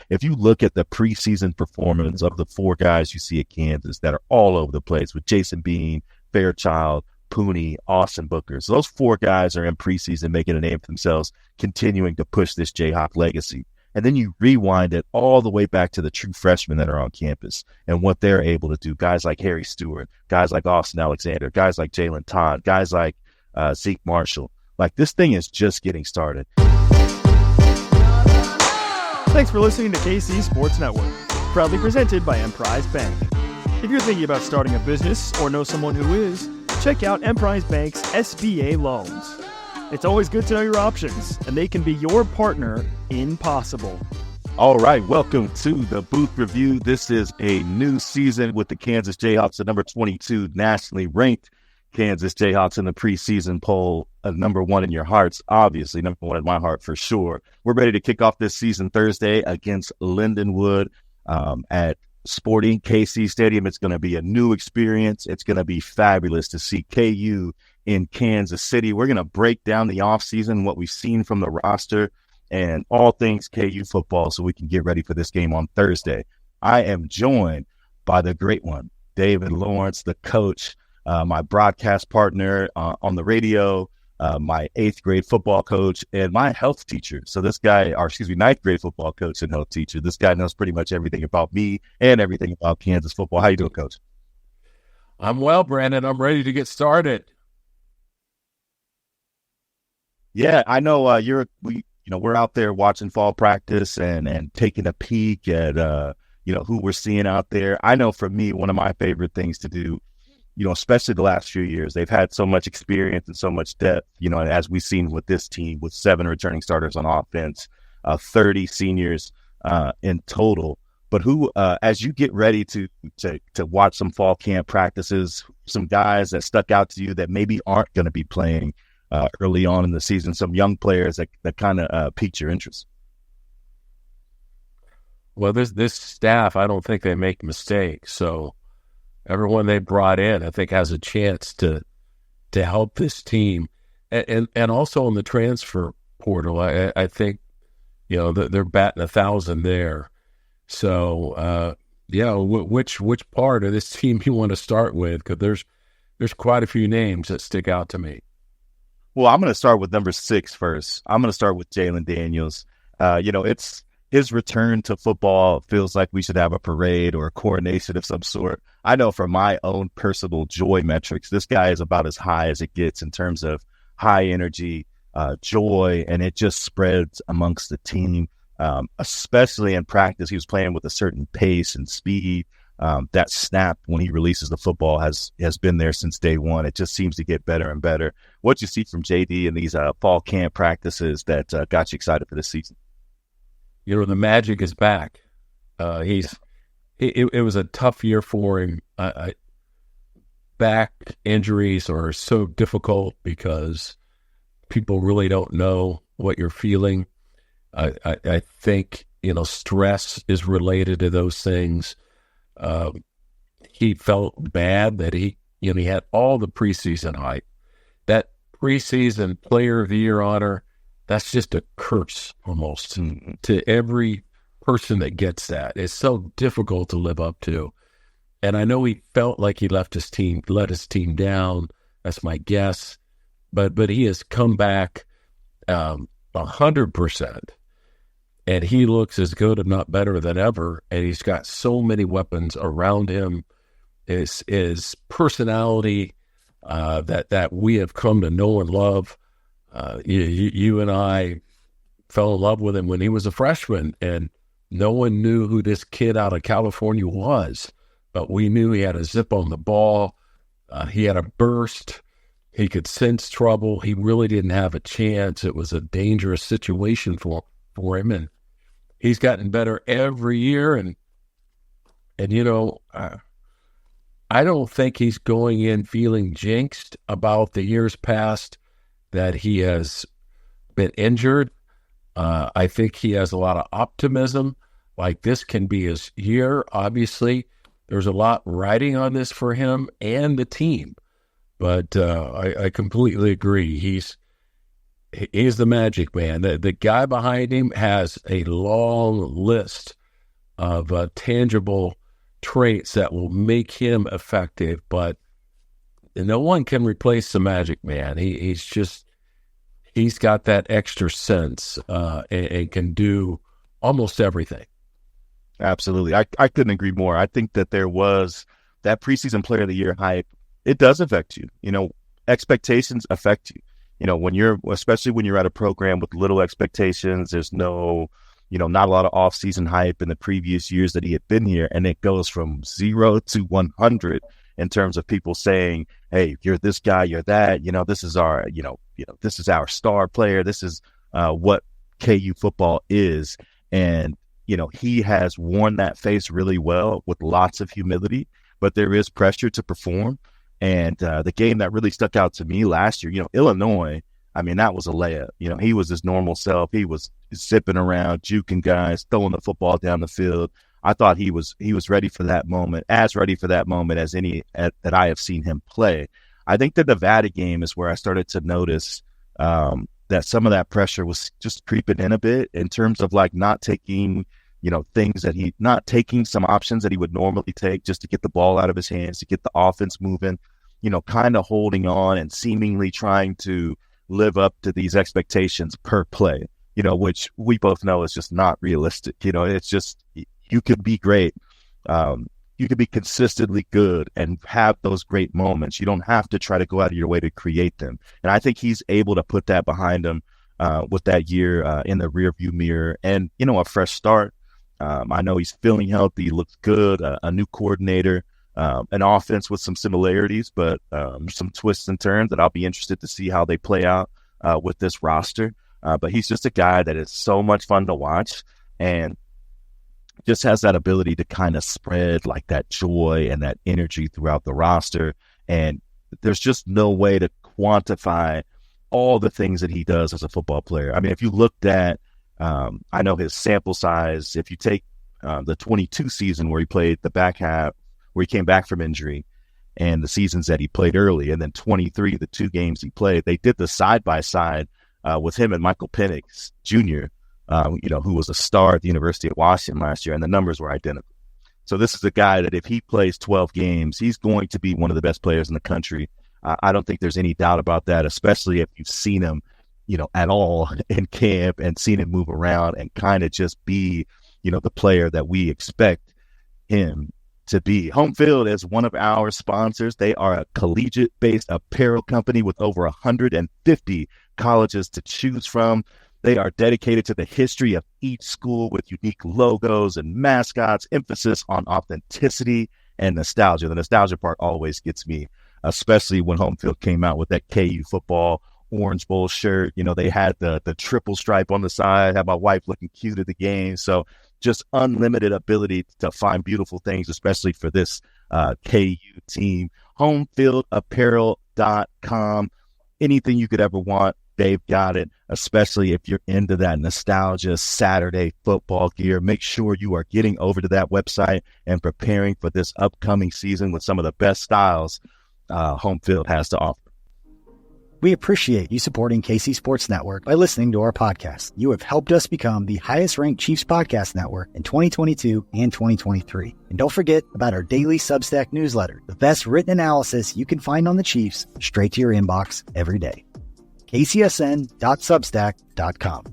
if you look at the preseason performance of the four guys you see at Kansas that are all over the place with Jason Bean, Fairchild, Pooney, Austin Booker. So those four guys are in preseason making a name for themselves, continuing to push this Jayhawk legacy. And then you rewind it all the way back to the true freshmen that are on campus and what they're able to do. Guys like Harry Stewart, guys like Austin Alexander, guys like Jalen Todd, guys like Zeke Marshall. Like, this thing is just getting started. Thanks for listening to KC Sports Network, proudly presented by Emprise Bank. If you're thinking about starting a business or know someone who is, check out Emprise Bank's SBA loans. It's always good to know your options, and they can be your partner in possible. All right, welcome to the Booth Review. This is a new season with the Kansas Jayhawks, the number 22 nationally ranked Kansas Jayhawks in the preseason poll, number one in your hearts, obviously, number one in my heart for sure. We're ready to kick off this season Thursday against Lindenwood at Sporting KC Stadium. It's going to be a new experience. It's going to be fabulous to see KU in Kansas City. We're going to break down the offseason, what we've seen from the roster, and all things KU football so we can get ready for this game on Thursday. I am joined by the great one, David Lawrence, the coach, my broadcast partner on the radio, my 8th grade football coach, and my health teacher. So this guy, or excuse me, 9th grade football coach and health teacher. This guy knows pretty much everything about me and everything about Kansas football. How you doing, Coach? I'm well, Brandon. I'm ready to get started. Yeah, I know we're out there watching fall practice and taking a peek at who we're seeing out there. I know for me, one of my favorite things to do, especially the last few years, they've had so much experience and so much depth, and as we've seen with this team with 7 returning starters on offense, 30 seniors in total. But who, as you get ready to watch some fall camp practices, some guys that stuck out to you that maybe aren't going to be playing early on in the season, some young players that kind of piqued your interest? Well, this staff, I don't think they make mistakes. So everyone they brought in, I think, has a chance to help this team. And also in the transfer portal, I think, they're batting 1,000 there. So, which part of this team you want to start with? Because there's quite a few names that stick out to me. Well, I'm going to start with number 6 first. I'm going to start with Jalon Daniels. It's his return to football. Feels like we should have a parade or a coronation of some sort. I know from my own personal joy metrics, this guy is about as high as it gets in terms of high energy, joy, and it just spreads amongst the team, especially in practice. He was playing with a certain pace and speed. That snap when he releases the football has been there since day one. It just seems to get better and better. What you see from JD in these fall camp practices that got you excited for this season? The magic is back. It was a tough year for him. Back injuries are so difficult because people really don't know what you're feeling. I think, stress is related to those things. He felt bad that he had all the preseason hype. That preseason player of the year honor, that's just a curse almost to every person that gets that. It's so difficult to live up to. And I know he felt like he let his team down. That's my guess. But he has come back 100%. And he looks as good, if not better, than ever. And he's got so many weapons around him. His personality that we have come to know and love. You and I fell in love with him when he was a freshman, and no one knew who this kid out of California was. But we knew he had a zip on the ball. He had a burst. He could sense trouble. He really didn't have a chance. It was a dangerous situation for him, and he's gotten better every year. And I don't think he's going in feeling jinxed about the years past that he has been injured. I think he has a lot of optimism. Like, this can be his year. Obviously, there's a lot riding on this for him and the team. But I completely agree. he's the magic man. The guy behind him has a long list of tangible traits that will make him effective, but no one can replace the magic man. He's got that extra sense and can do almost everything. Absolutely. I couldn't agree more. I think that there was that preseason player of the year hype. It does affect you. Expectations affect you. Especially when you're at a program with little expectations, there's no, not a lot of off-season hype in the previous years that he had been here. And it goes from 0 to 100 in terms of people saying, hey, you're this guy, you're that, this is our, this is our star player. This is what KU football is. And, he has worn that face really well with lots of humility, but there is pressure to perform. And the game that really stuck out to me last year, Illinois, that was a layup. He was his normal self. He was zipping around, juking guys, throwing the football down the field. I thought he was ready for that moment, as ready for that moment as any that I have seen him play. I think the Nevada game is where I started to notice that some of that pressure was just creeping in a bit in terms of like not taking, not taking some options that he would normally take just to get the ball out of his hands, to get the offense moving, kind of holding on and seemingly trying to live up to these expectations per play, which we both know is just not realistic. It's just, you could be great. You could be consistently good and have those great moments. You don't have to try to go out of your way to create them. And I think he's able to put that behind him with that year in the rearview mirror and, a fresh start. I know he's feeling healthy. He looks good. A new coordinator, an offense with some similarities, but some twists and turns that I'll be interested to see how they play out with this roster. But he's just a guy that is so much fun to watch and just has that ability to kind of spread like that joy and that energy throughout the roster. And there's just no way to quantify all the things that he does as a football player. If you looked at, I know his sample size, if you take the 22 season where he played the back half, where he came back from injury, and the seasons that he played early, and then 23, the 2 games he played, they did the side-by-side with him and Michael Penix Jr., who was a star at the University of Washington last year, and the numbers were identical. So this is a guy that if he plays 12 games, he's going to be one of the best players in the country. I don't think there's any doubt about that, especially if you've seen him, at all in camp and seen him move around and kind of just be, the player that we expect him to be. Home Field is one of our sponsors. They are a collegiate-based apparel company with over 150 colleges to choose from. They are dedicated to the history of each school with unique logos and mascots, emphasis on authenticity and nostalgia. The nostalgia part always gets me, especially when Home Field came out with that KU football Orange Bowl shirt. They had the triple stripe on the side, had my wife looking cute at the game. So just unlimited ability to find beautiful things, especially for this KU team. Homefieldapparel.com. Anything you could ever want, they've got it, especially if you're into that nostalgia Saturday football gear. Make sure you are getting over to that website and preparing for this upcoming season with some of the best styles Home Field has to offer. We appreciate you supporting KC Sports Network by listening to our podcast. You have helped us become the highest-ranked Chiefs podcast network in 2022 and 2023. And don't forget about our daily Substack newsletter, the best written analysis you can find on the Chiefs straight to your inbox every day. kcsn.substack.com.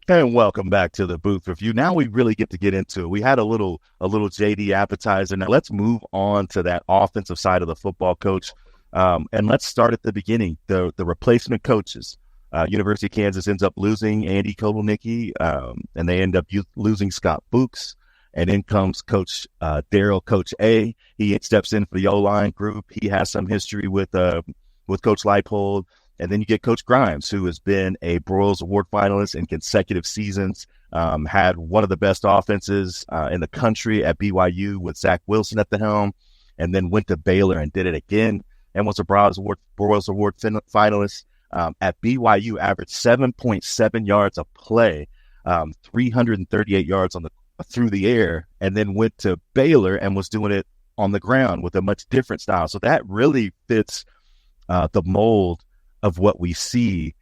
And welcome back to the Booth Review. Now we really get into it. We had a little JD appetizer. Now let's move on to that offensive side of the football, coach. And let's start at the beginning. The replacement coaches. University of Kansas ends up losing Andy Kotelnicki, and they end up losing Scott Books. And in comes Coach Daryl, Coach A. He steps in for the O-line group. He has some history with Coach Leipold. And then you get Coach Grimes, who has been a Broyles Award finalist in consecutive seasons, had one of the best offenses in the country at BYU with Zach Wilson at the helm, and then went to Baylor and did it again and was a Broyles Award finalist. At BYU, averaged 7.7 yards a play, 338 yards through the air, and then went to Baylor and was doing it on the ground with a much different style. So that really fits the mold of what we see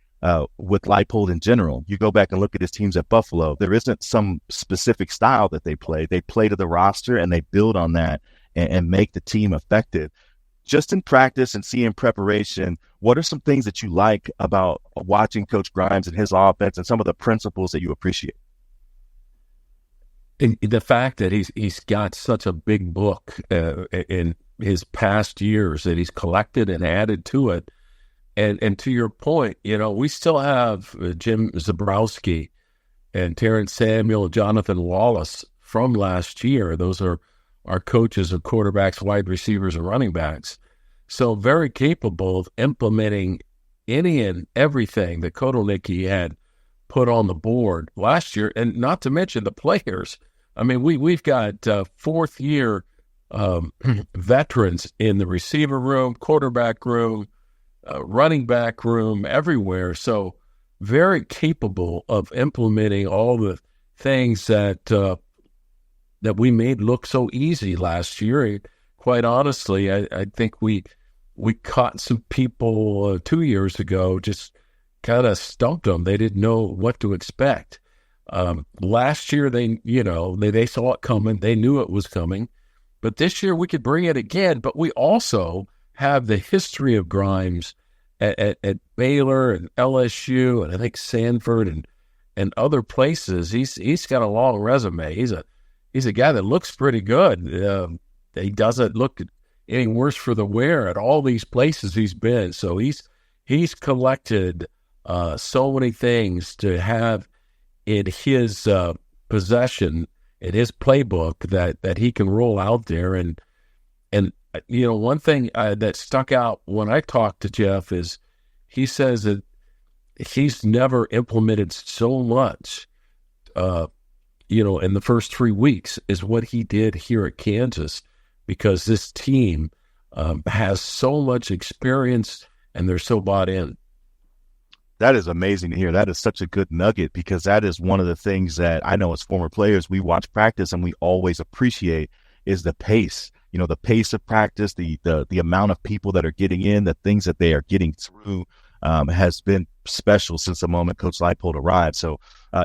with Leipold in general. You go back and look at his teams at Buffalo. There isn't some specific style that they play. They play to the roster and they build on that and make the team effective. Just in practice and seeing preparation, what are some things that you like about watching Coach Grimes and his offense and some of the principles that you appreciate? And the fact that he's got such a big book in his past years that he's collected and added to it. And to your point, we still have Jim Zabrowski and Terrence Samuel and Jonathan Wallace from last year. Those are our coaches of quarterbacks, wide receivers, and running backs. So very capable of implementing any and everything that Kotelnicki had put on the board last year, and not to mention the players. I mean, we've got fourth-year veterans in the receiver room, quarterback room, running back room, everywhere. So very capable of implementing all the things that we made look so easy last year. Quite honestly, I think we caught some people 2 years ago, just kind of stumped them. They didn't know what to expect. Last year, they saw it coming. They knew it was coming. But this year we could bring it again. But we also have the history of Grimes at Baylor and LSU and I think Sanford and other places. He's got a long resume. He's a guy that looks pretty good. He doesn't look any worse for the wear at all these places he's been. So he's collected so many things to have in his possession, in his playbook that he can roll out there. And one thing that stuck out when I talked to Jeff is he says that he's never implemented so much, in the first 3 weeks is what he did here at Kansas, because this team has so much experience and they're so bought in. That is amazing to hear. That is such a good nugget, because that is one of the things that I know as former players, we watch practice and we always appreciate is the pace. The pace of practice, the amount of people that are getting in, the things that they are getting through has been special since the moment Coach Leipold arrived. So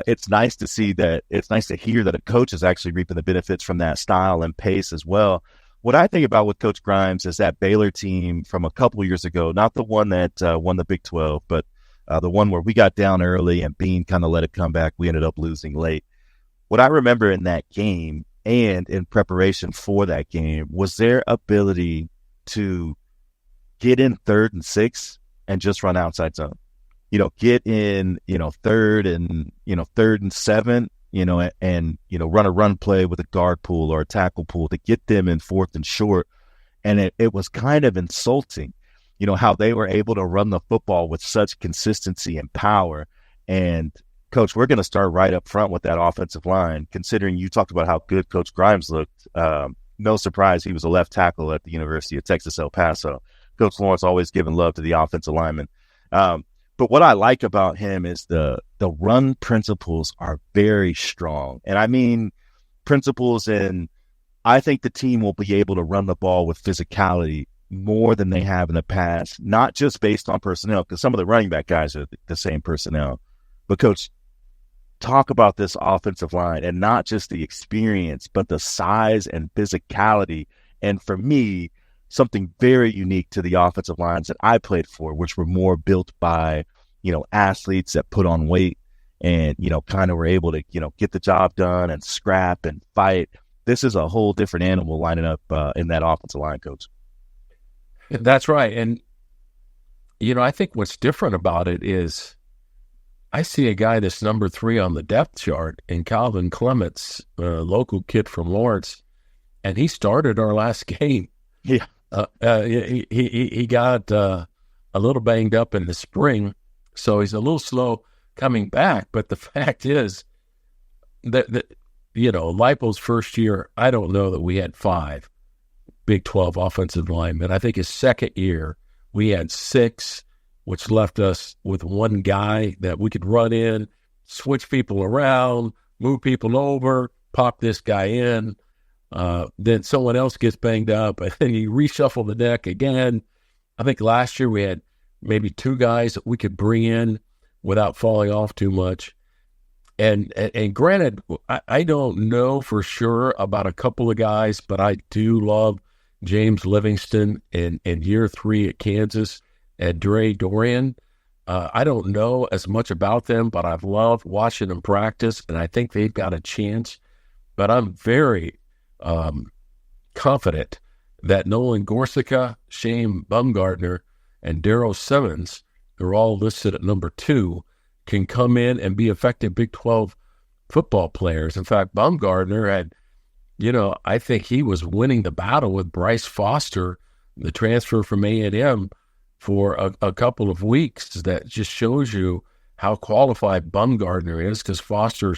it's nice to see that. It's nice to hear that a coach is actually reaping the benefits from that style and pace as well. What I think about with Coach Grimes is that Baylor team from a couple of years ago, not the one that won the Big 12, but the one where we got down early and Bean kind of let it come back. We ended up losing late. What I remember in that game and in preparation for that game was their ability to get in 3rd and 6 and just run outside zone. Get in, 3rd and 7, and run a run play with a guard pool or a tackle pool to get them in 4th and short. And it was kind of insulting, how they were able to run the football with such consistency and power. And Coach, we're going to start right up front with that offensive line, considering you talked about how good Coach Grimes looked. No surprise he was a left tackle at the University of Texas, El Paso. Coach Lawrence always giving love to the offensive lineman. But what I like about him is the run principles are very strong. And I mean principles in, I think the team will be able to run the ball with physicality more than they have in the past, not just based on personnel, because some of the running back guys are the same personnel. But Coach, talk about this offensive line, and not just the experience, but the size and physicality. And for me, something very unique to the offensive lines that I played for, which were more built by, athletes that put on weight and, kind of were able to, get the job done and scrap and fight. This is a whole different animal lining up in that offensive line, Coach. That's right. And, I think what's different about it is I see a guy that's number 3 on the depth chart in Calvin Clements, a local kid from Lawrence, and he started our last game. Yeah. He got a little banged up in the spring, so he's a little slow coming back. But the fact is that Leipold's first year, I don't know that we had 5 Big 12 offensive linemen. I think his second year we had 6, which left us with one guy that we could run in, switch people around, move people over, pop this guy in. Then someone else gets banged up, and then you reshuffle the deck again. I think last year we had maybe two guys that we could bring in without falling off too much. And granted, I don't know for sure about a couple of guys, but I do love James Livingston in year 3 at Kansas and Dre Dorian. I don't know as much about them, but I've loved watching them practice, and I think they've got a chance. But I'm very confident that Nolan Gorsica, Shane Bumgardner, and Darryl Simmons, who are all listed at number 2, can come in and be effective Big 12 football players. In fact, Bumgardner had, I think he was winning the battle with Bryce Foster, the transfer from A&M, for a couple of weeks. That just shows you how qualified Bumgardner is, because Foster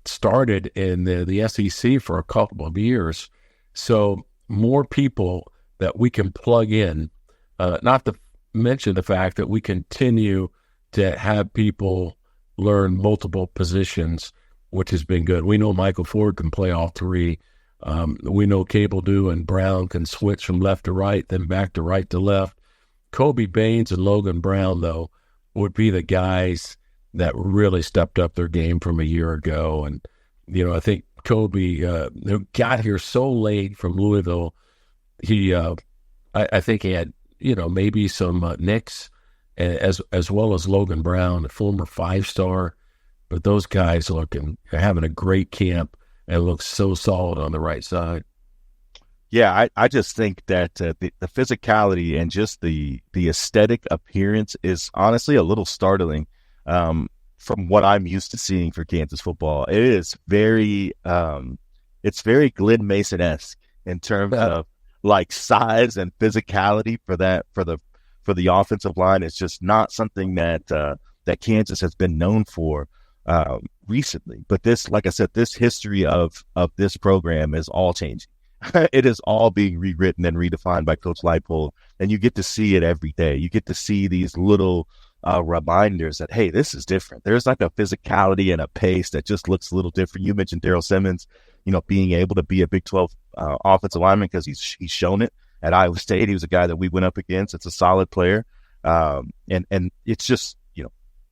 started in the SEC for a couple of years. So more people that we can plug in, not to mention the fact that we continue to have people learn multiple positions, which has been good. We know Michael Ford can play all 3. We know Cable Dew and Brown can switch from left to right, then back to right to left. Kobe Baines and Logan Brown, though, would be the guys that really stepped up their game from a year ago. And, I think Kobe got here so late from Louisville. I think he had, maybe some nicks, as well as Logan Brown, a former 5-star. But those guys are having a great camp and look so solid on the right side. Yeah, I just think that the physicality and just the aesthetic appearance is honestly a little startling from what I'm used to seeing for Kansas football. It is very Glenn Mason-esque in terms of like size and physicality for the offensive line. It's just not something that Kansas has been known for recently. But this, like I said, this history of this program is all changing. It is all being rewritten and redefined by Coach Leipold, and you get to see it every day. You get to see these little reminders that, hey, this is different. There's like a physicality and a pace that just looks a little different. You mentioned Darryl Simmons, being able to be a Big 12 offensive lineman because he's shown it at Iowa State. He was a guy that we went up against. It's a solid player, and it's just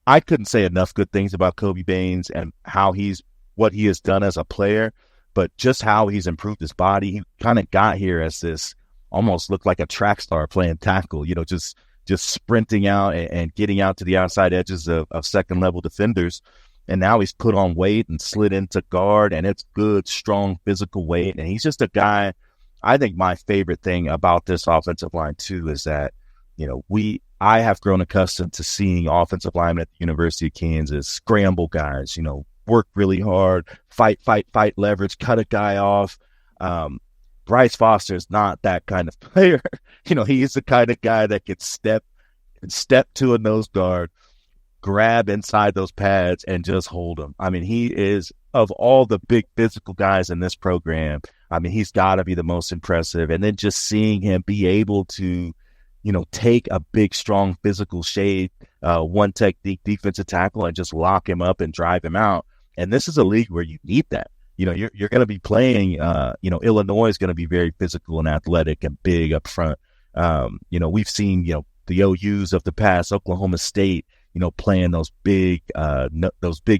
I couldn't say enough good things about Kobe Baines and what he has done as a player. But just how he's improved his body. He kind of got here as this, almost looked like a track star playing tackle, just sprinting out and getting out to the outside edges of second-level defenders. And now he's put on weight and slid into guard, and it's good, strong, physical weight. And he's just a guy. I think my favorite thing about this offensive line, too, is that, I have grown accustomed to seeing offensive linemen at the University of Kansas scramble guys, work really hard, fight, leverage, cut a guy off. Bryce Foster is not that kind of player. He's the kind of guy that could step to a nose guard, grab inside those pads, and just hold them. I mean, he is, of all the big physical guys in this program, he's got to be the most impressive. And then just seeing him be able to, take a big, strong physical shade, one technique defensive tackle, and just lock him up and drive him out. And this is a league where you need that. You're going to be playing, Illinois is going to be very physical and athletic and big up front. We've seen, the OUs of the past, Oklahoma State, playing those big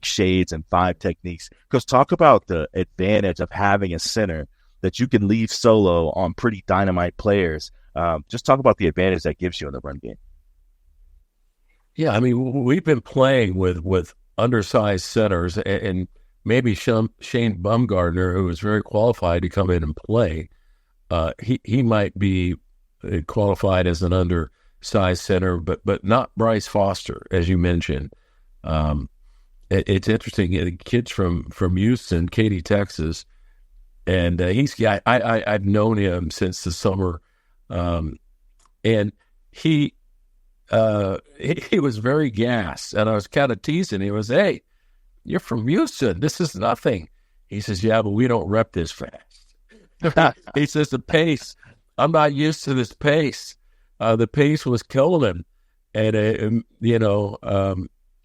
shades and 5 techniques. Because talk about the advantage of having a center that you can leave solo on pretty dynamite players. Just talk about the advantage that gives you in the run game. Yeah, we've been playing with undersized centers, and maybe Shane Bumgardner, who is very qualified to come in and play, he might be qualified as an undersized center, but not Bryce Foster, as you mentioned. It's interesting. Kids from Houston, Katy, Texas, and I've known him since the summer, and he was very gassed, and I was kind of teasing. He was, "Hey, you're from Houston. This is nothing." He says, "Yeah, but we don't rep this fast." He says, "The pace, I'm not used to this pace. The pace was killing him." And,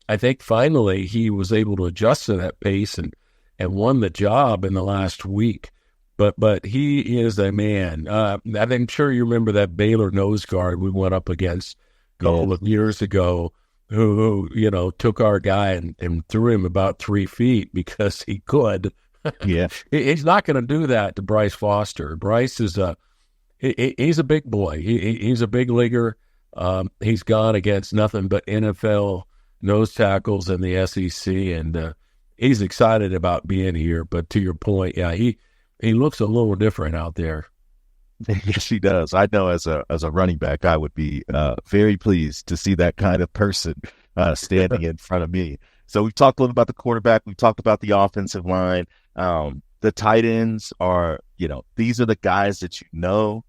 I think finally he was able to adjust to that pace and won the job in the last week. But he is a man. I'm sure you remember that Baylor nose guard we went up against couple of years ago who took our guy and threw him about 3 feet because he could. Yeah. He's not going to do that to Bryce Foster. Bryce is he's a big boy. He's a big leaguer. He's gone against nothing but NFL nose tackles in the SEC, and he's excited about being here. But to your point, yeah, he looks a little different out there. Yes, he does. I know as a running back, I would be very pleased to see that kind of person standing in front of me. So we've talked a little about the quarterback. We've talked about the offensive line. The tight ends are, these are the guys that you know.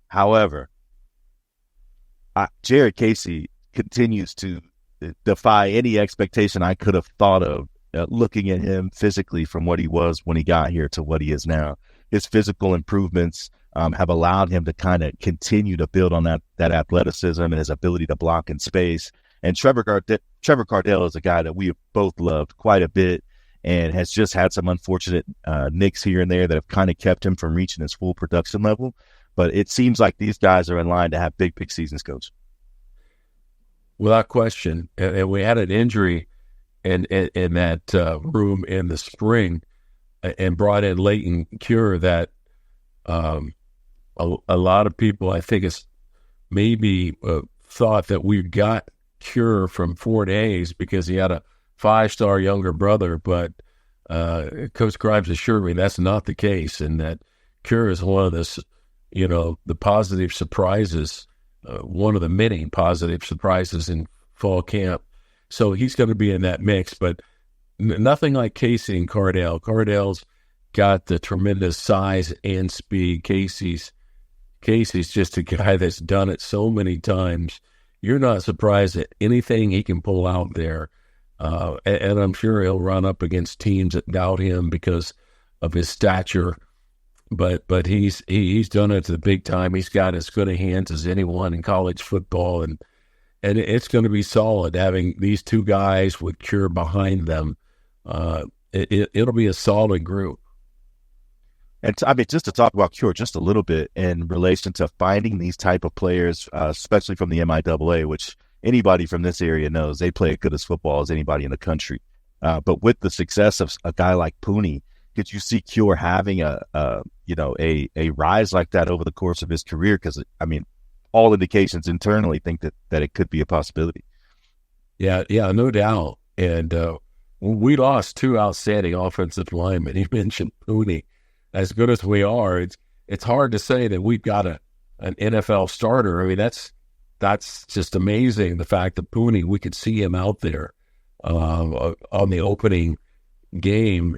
However, Jared Casey continues to defy any expectation I could have thought of looking at him physically from what he was when he got here to what he is now. His physical improvements have allowed him to kind of continue to build on that athleticism and his ability to block in space. And Trevor Cardell is a guy that we have both loved quite a bit and has just had some unfortunate nicks here and there that have kind of kept him from reaching his full production level. But it seems like these guys are in line to have big seasons, Coach. Without question. And we had an injury in that room in the spring and brought in Leighton Cure that a lot of people, I think, is maybe thought that we got Cure from Fort Hays because he had a 5-star younger brother, but Coach Grimes assured me that's not the case, and that Cure is one of the positive surprises, one of the many positive surprises in fall camp. So he's going to be in that mix, but nothing like Casey and Cardell. Cardell's got the tremendous size and speed. Casey's just a guy that's done it so many times. You're not surprised at anything he can pull out there. And I'm sure he'll run up against teams that doubt him because of his stature. But he's done it at the big time. He's got as good a hands as anyone in college football, and it's going to be solid having these two guys with Cure behind them. It'll be a solid group. And just to talk about Cure just a little bit in relation to finding these type of players, especially from the MIAA, which anybody from this area knows they play as good as football as anybody in the country. But with the success of a guy like Pooney, could you see Cure having a rise like that over the course of his career? Because all indications internally think that it could be a possibility. Yeah, no doubt. And we lost 2 outstanding offensive linemen. You mentioned Pooney. As good as we are, it's hard to say that we've got an NFL starter. I mean, that's just amazing. The fact that Pooney, we could see him out there on the opening game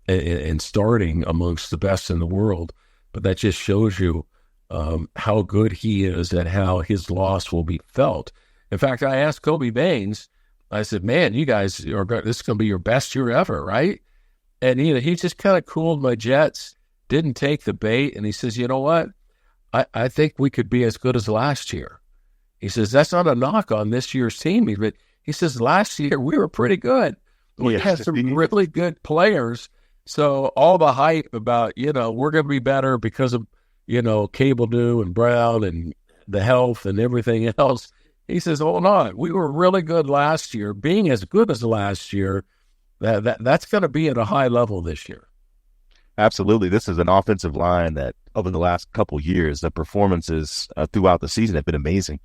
and starting amongst the best in the world. But that just shows you how good he is and how his loss will be felt. In fact, I asked Kobe Baines, I said, man, you guys this is going to be your best year ever, right? And he just kind of cooled my jets, didn't take the bait, and he says, you know what? I think we could be as good as last year. He says, that's not a knock on this year's team, but he says, last year we were pretty good. We had some really good players. So all the hype about, we're going to be better because of, Cable New and Brown and the health and everything else. He says, hold on, we were really good last year. Being as good as last year, that's going to be at a high level this year. Absolutely. This is an offensive line that over the last couple of years, the performances throughout the season have been amazing.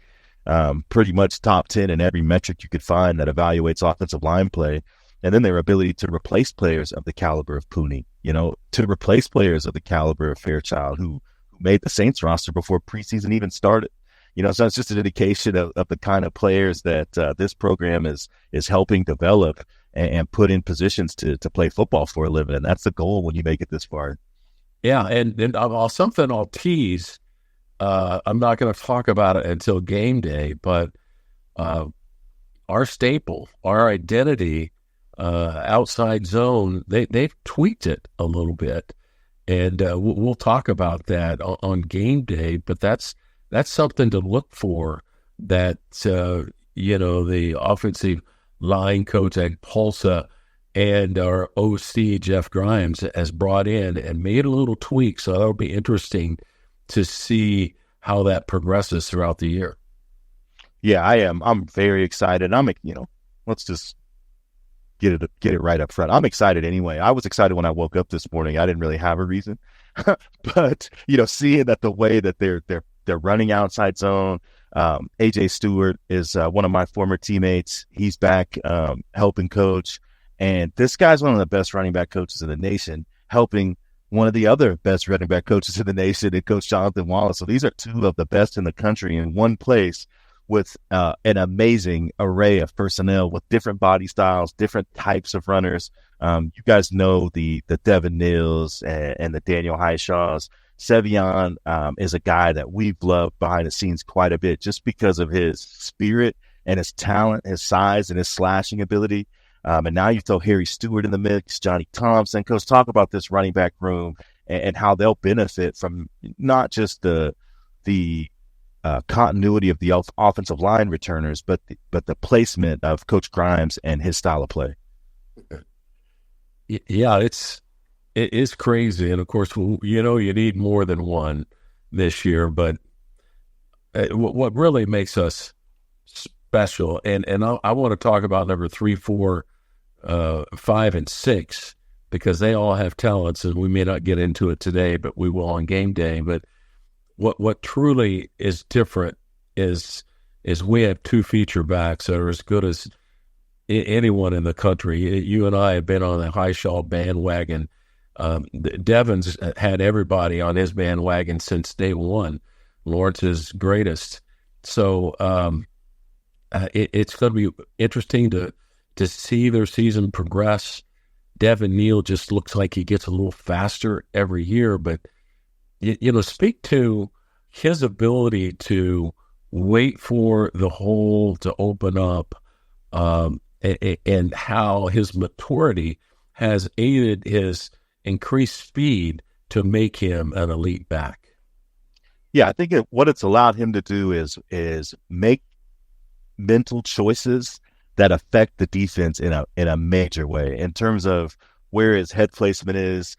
Pretty much top 10 in every metric you could find that evaluates offensive line play. And then their ability to replace players of the caliber of Pooney, to replace players of the caliber of Fairchild who made the Saints roster before preseason even started. So it's just an indication of the kind of players that this program is helping develop and put in positions to play football for a living. And that's the goal when you make it this far. Yeah, and something I'll tease. I'm not going to talk about it until game day, but our staple, our identity, outside zone, they've tweaked it a little bit. And we'll talk about that on game day, but that's something to look for that, the offensive line coach at Tulsa and our OC, Jeff Grimes, has brought in and made a little tweak. So that'll be interesting to see how that progresses throughout the year. Yeah, I am. I'm very excited. Let's just get it right up front. I'm excited anyway. I was excited when I woke up this morning. I didn't really have a reason, but seeing that the way that they're running outside zone. AJ Stewart is one of my former teammates. He's back helping coach, and this guy's one of the best running back coaches in the nation, helping one of the other best running back coaches in the nation, and Coach Jonathan Wallace. So these are two of the best in the country in one place, with an amazing array of personnel with different body styles, different types of runners. You guys know the Devin Nils and the Daniel Highshaws. Sevion is a guy that we've loved behind the scenes quite a bit just because of his spirit and his talent, his size, and his slashing ability. And now you throw Harry Stewart in the mix, Johnny Thompson. Coach, talk about this running back room and how they'll benefit from not just the continuity of the offensive line returners, but the placement of Coach Grimes and his style of play. Yeah, it is crazy, and of course, you need more than one this year. But what really makes us special, and I want to talk about number 3, 4, 5, and 6, because they all have talents, and we may not get into it today, but we will on game day. But what truly is different is we have 2 feature backs that are as good as anyone in the country. You and I have been on the Highshaw bandwagon. Devin's had everybody on his bandwagon since day one. Lawrence's greatest. So it's going to be interesting to see their season progress. Devin Neal just looks like he gets a little faster every year, but speak to his ability to wait for the hole to open up, and how his maturity has aided his increased speed to make him an elite back. Yeah, I think what it's allowed him to do is make mental choices that affect the defense in a major way, in terms of where his head placement is,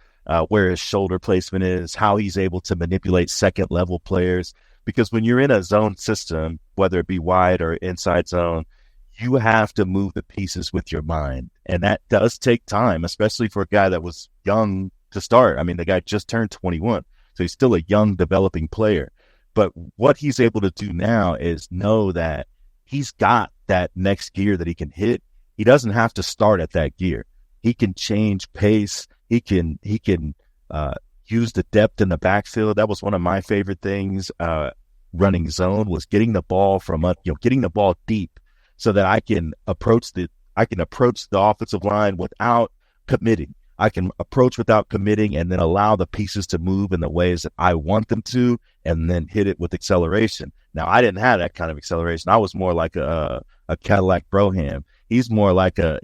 where his shoulder placement is, how he's able to manipulate second level players. Because when you're in a zone system, whether it be wide or inside zone, you have to move the pieces with your mind. And that does take time, especially for a guy that was young to start. I mean, the guy just turned 21, so he's still a young developing player. But what he's able to do now is know that he's got that next gear that he can hit. He doesn't have to start at that gear. He can change pace. He can use the depth in the backfield. That was one of my favorite things running zone, was getting the ball getting the ball deep so that I can approach the offensive line without committing. I can approach without committing and then allow the pieces to move in the ways that I want them to, and then hit it with acceleration. Now, I didn't have that kind of acceleration. I was more like a Cadillac Brougham. He's more like a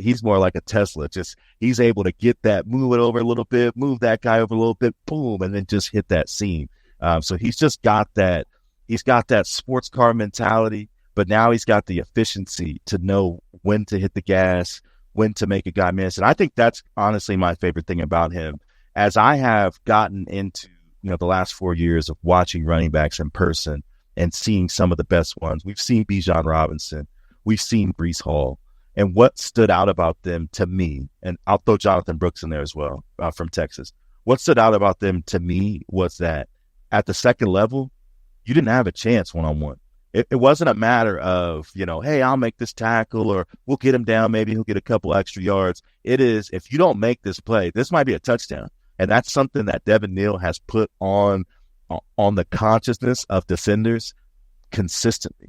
Tesla. Just he's able to get that, move it over a little bit, move that guy over a little bit, boom, and then just hit that seam. So he's just got that. He's got that sports car mentality, but now he's got the efficiency to know when to hit the gas, when to make a guy miss. And I think that's honestly my favorite thing about him. As I have gotten into the last 4 years of watching running backs in person and seeing some of the best ones, we've seen Bijan Robinson, we've seen Breece Hall. And what stood out about them to me, and I'll throw Jonathan Brooks in there as well, from Texas. What stood out about them to me was that at the second level, you didn't have a chance one-on-one. It wasn't a matter of, hey, I'll make this tackle, or we'll get him down, maybe he'll get a couple extra yards. It is, if you don't make this play, this might be a touchdown. And that's something that Devin Neal has put on the consciousness of defenders consistently.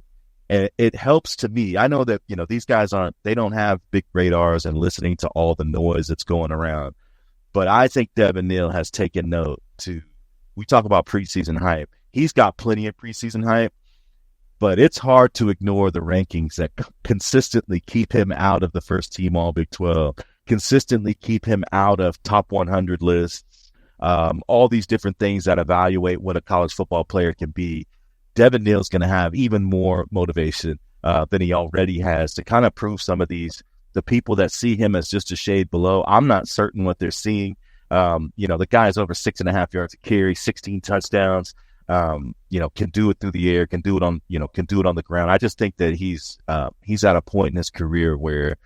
And it helps to me. I know that, these guys they don't have big radars and listening to all the noise that's going around. But I think Devin Neal has taken note we talk about preseason hype. He's got plenty of preseason hype, but it's hard to ignore the rankings that consistently keep him out of the first team all Big 12, consistently keep him out of top 100 lists, all these different things that evaluate what a college football player can be. Devin Neal's going to have even more motivation than he already has to kind of prove some of the people that see him as just a shade below. I'm not certain what they're seeing. The guy's over 6.5 yards a carry, 16 touchdowns. can do it through the air, can do it on the ground. I just think that he's at a point in his career where,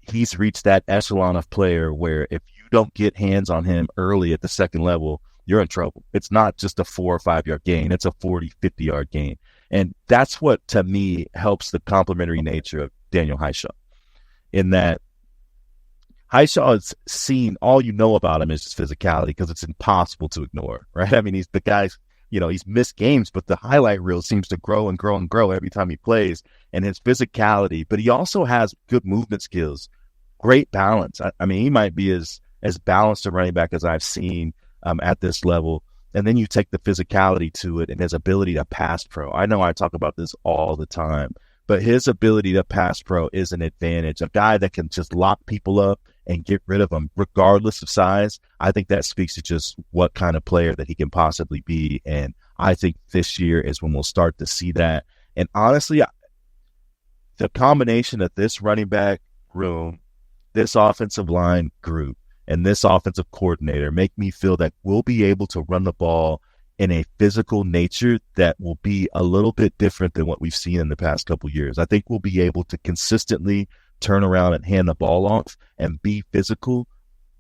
he's reached that echelon of player where if you don't get hands on him early at the second level, you're in trouble. It's not just a 4 or 5 yard gain. It's a 40, 50 yard gain. And that's what, to me, helps the complementary nature of Daniel Hishaw, in that Hishaw is seen, all you know about him is his physicality, because it's impossible to ignore, right? I mean, he's the guy's, he's missed games, but the highlight reel seems to grow and grow and grow every time he plays, and his physicality. But he also has good movement skills, great balance. I mean, he might be as balanced a running back as I've seen at this level. And then you take the physicality to it and his ability to pass pro. I know I talk about this all the time, but his ability to pass pro is an advantage. A guy that can just lock people up and get rid of them regardless of size. I think that speaks to just what kind of player that he can possibly be. And I think this year is when we'll start to see that. And honestly, the combination of this running back room, this offensive line group, and this offensive coordinator make me feel that we'll be able to run the ball in a physical nature that will be a little bit different than what we've seen in the past couple of years. I think we'll be able to consistently turn around and hand the ball off and be physical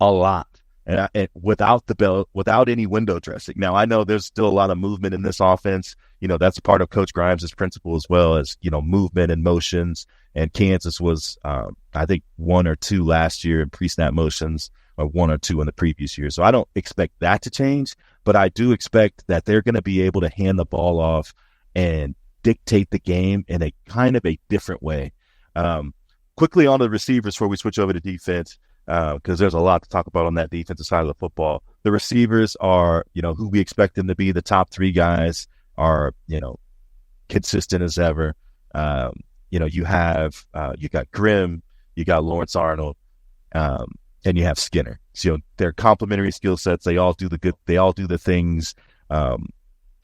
a lot, and without any window dressing. Now, I know there's still a lot of movement in this offense. That's part of Coach Grimes' principle, as well as, movement and motions. And Kansas was, I think, 1 or 2 last year in pre-snap motions, or 1 or 2 in the previous year. So I don't expect that to change, but I do expect that they're going to be able to hand the ball off and dictate the game in a kind of a different way. Quickly on the receivers before we switch over to defense, because there's a lot to talk about on that defensive side of the football. The receivers are, who we expect them to be. The top 3 guys are, consistent as ever. You got Grimm, you got Lawrence Arnold, and you have Skinner. So they're complementary skill sets. They all do the things,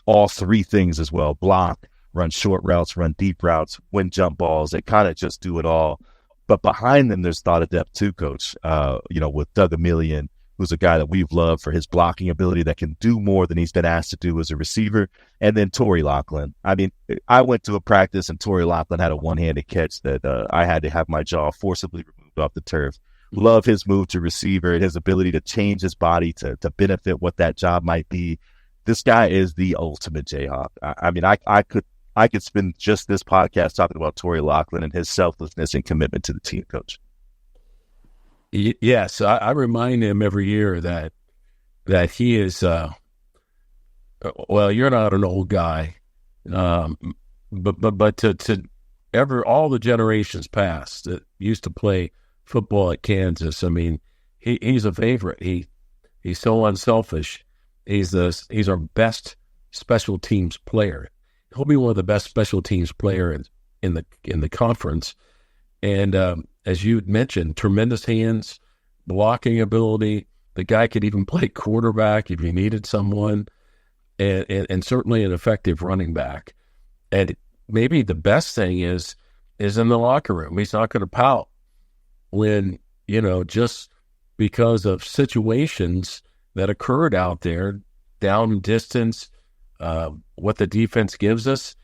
all 3 things as well: block, run short routes, run deep routes, win jump balls. They kind of just do it all. But behind them, there's thought of depth too, Coach. With Doug Emilion, who's a guy that we've loved for his blocking ability, that can do more than he's been asked to do as a receiver. And then Torrey Loughlin. I mean, I went to a practice and Torrey Loughlin had a one-handed catch that I had to have my jaw forcibly removed off the turf. Love his move to receiver and his ability to change his body to benefit what that job might be. This guy is the ultimate Jayhawk. I mean, I could spend just this podcast talking about Torrey Loughlin and his selflessness and commitment to the team, Coach. Yes, I remind him every year that he is. Well, you're not an old guy, but to all the generations past that used to play football at Kansas. I mean, he's a favorite. He's so unselfish. He's our best special teams player. He'll be one of the best special teams players in the conference. And as you mentioned, tremendous hands, blocking ability. The guy could even play quarterback if you needed someone, and certainly an effective running back. And maybe the best thing is in the locker room. He's not going to pout when, just because of situations that occurred out there, down distance, what the defense gives us,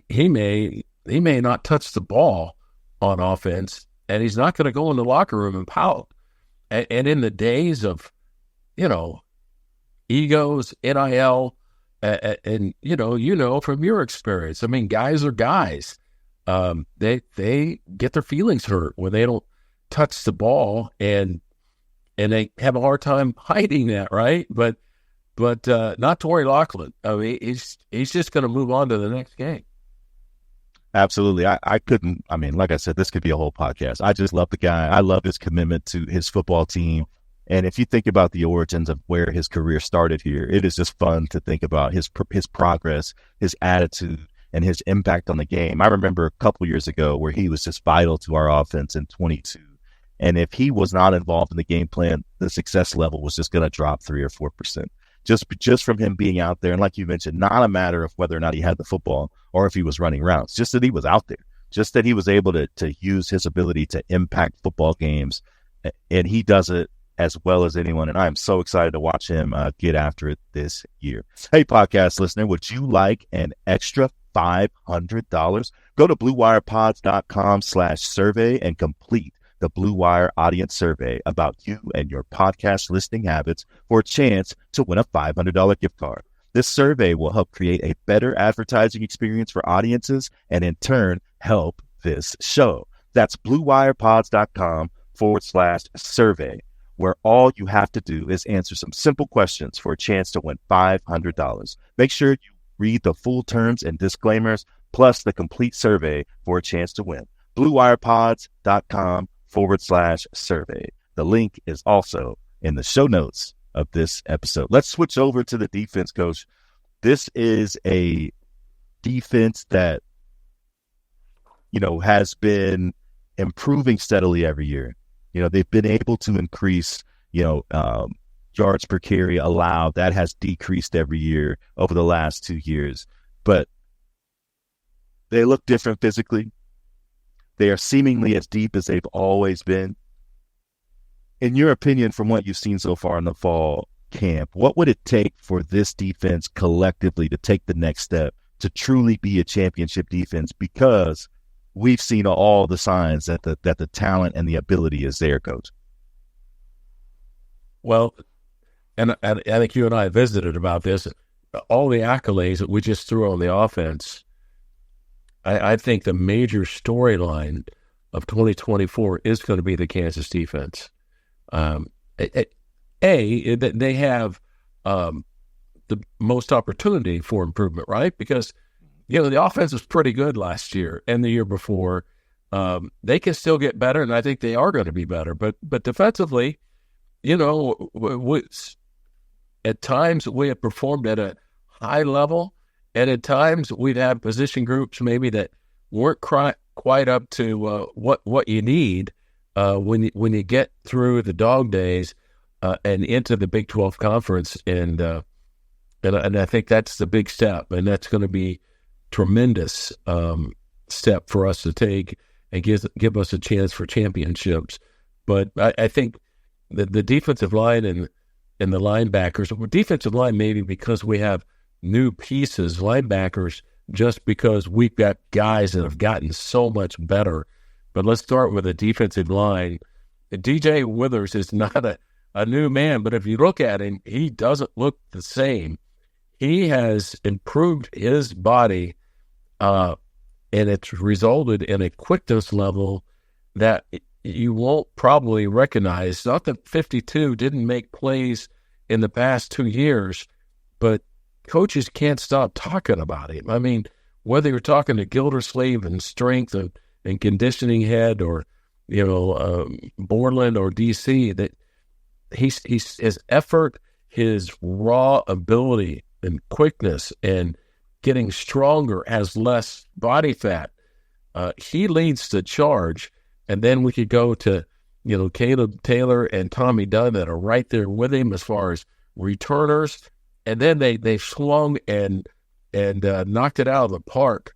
he may not touch the ball on offense, and he's not going to go in the locker room and pout. And in the days of, egos, NIL, and from your experience, I mean, guys are guys. They get their feelings hurt when they don't touch the ball, and they have a hard time hiding that, right? But not Torrey Loughlin. I mean, he's just going to move on to the next game. Absolutely. Like I said, this could be a whole podcast. I just love the guy. I love his commitment to his football team. And if you think about the origins of where his career started here, it is just fun to think about his progress, his attitude, and his impact on the game. I remember a couple years ago where he was just vital to our offense in 22. And if he was not involved in the game plan, the success level was just going to drop 3 or 4%. Just from him being out there. And like you mentioned, not a matter of whether or not he had the football or if he was running routes, just that he was out there, just that he was able to use his ability to impact football games. And he does it as well as anyone, and I am so excited to watch him get after it this year. Hey, podcast listener, would you like an extra $500? Go to BlueWirePods.com/survey and complete the Blue Wire audience survey about you and your podcast listening habits for a chance to win a $500 gift card. This survey will help create a better advertising experience for audiences and in turn help this show. That's BlueWirePods.com/survey, where all you have to do is answer some simple questions for a chance to win $500. Make sure you read the full terms and disclaimers plus the complete survey for a chance to win. BlueWirePods.com/survey. The link is also in the show notes of this episode. Let's switch over to the defense, Coach. This is a defense that, has been improving steadily every year. They've been able to increase, yards per carry allowed. That has decreased every year over the last 2 years. But they look different physically. They are seemingly as deep as they've always been. In your opinion, from what you've seen so far in the fall camp, what would it take for this defense collectively to take the next step to truly be a championship defense? Because we've seen all the signs that the talent and the ability is there, Coach. Well, and I think you and I visited about this. All the accolades that we just threw on the offense, I think the major storyline of 2024 is going to be the Kansas defense. They have the most opportunity for improvement, right? Because the offense was pretty good last year and the year before. They can still get better, and I think they are going to be better. But defensively, at times we have performed at a high level, and at times we'd have position groups maybe that weren't quite up to what you need when you get through the dog days and into the Big 12 conference, and I think that's the big step, and that's going to be tremendous step for us to take and give us a chance for championships. But I think the defensive line and the linebackers, defensive line maybe because we have new pieces, linebackers just because we've got guys that have gotten so much better. But let's start with the defensive line. DJ Withers is not a new man, but if you look at him, he doesn't look the same. He has improved his body, and it's resulted in a quickness level that you won't probably recognize. Not that 52 didn't make plays in the past 2 years, but coaches can't stop talking about him. I mean, whether you're talking to Gildersleeve and strength and conditioning head, or Borland or DC, that he's his effort, his raw ability and quickness and getting stronger, has less body fat. He leads the charge. And then we could go to, Caleb Taylor and Tommy Dunn that are right there with him as far as returners. And then they swung and knocked it out of the park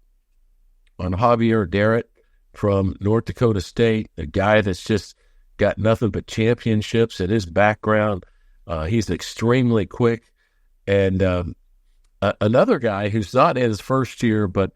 on Javier Darrett from North Dakota State, a guy that's just got nothing but championships in his background. He's extremely quick. And another guy who's not in his first year, but